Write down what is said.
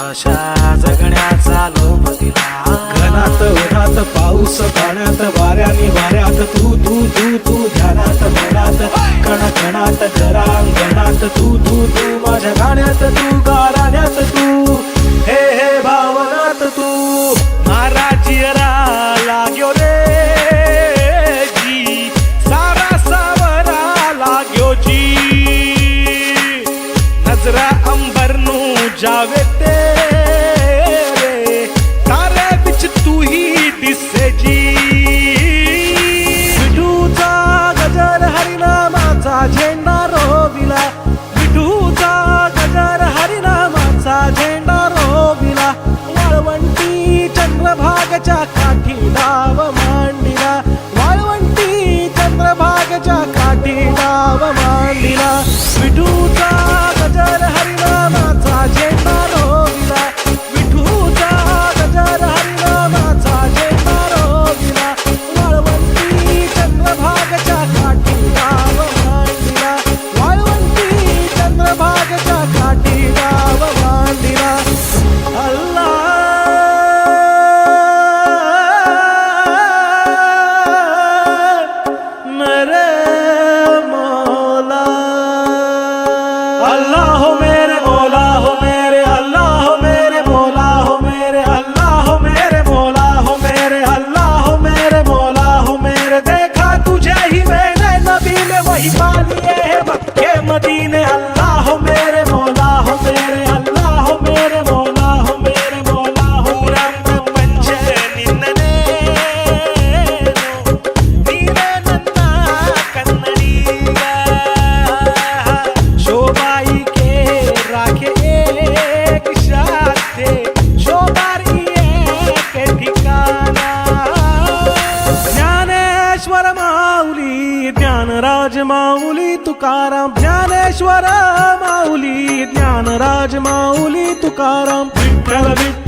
अशा जगण्याचा लोभ दिला. घनात उन्हात पाऊस पाण्यात वाऱ्याने वाऱ्यात तू तू तू तू ध्यानात मनात कण कणात घरांगणात तू तू तू माझ्या गाण्यात तू गाराण्यात तू हे हे भावनात तू. मारा चिरा लाग्यो रे जी सारा सावरा लाग्यो जी नजरा अंबर नू जावे तेरे तारे बिच तू ही दिसे जी. विठूचा गजर हरिनामाचा झेंडा रोविला विठूचा गजर हरिनामाचा झेंडा रोविला. वाळवंटी चंद्रभागच्या काठी डाव मांडिला वाळवंटी चंद्रभागच्या काठी डाव मांडिला. विठूचा गजर हरिनामाचा झेंडा रोविला विठूचा गजर हरिनामाचा झेंडा रोविला. वाळवंटी चंद्रभागच्या काठी डाव मांडिला वाळवंटी चंद्रभागच्या काठी डाव मांडिला. अल्लाह मेरे मौला अल्लाह हो मेरे मौला हो मेरे अल्लाह हो मेरे मौला हो मेरे अल्लाह हो मेरे मौला हो मेरे अल्लाह हो मेरे मौला हो मेरे. देखा तुझे ही मैंने नबी में वही पालिए है मक्के मदीने. अल्लाह हो मेरे मौला हो मेरे अल्लाह हो मेरे मौला हो मेरे मौला हो. ಊರಮ್ಮ ಪಂಚ ನಿನ್ನನೇ ನೀನೇ ನನ್ನ ಕನ್ನಡಿಗ शोभाई के राखे एक शास्ते शोभारी एक ठिकाणा. ज्ञानेश्वर माऊली ज्ञानराज माऊली तुकाराम ज्ञानेश्वर माऊली ज्ञानराज माऊली तुकाराम. विठ्ठल विठ्ठल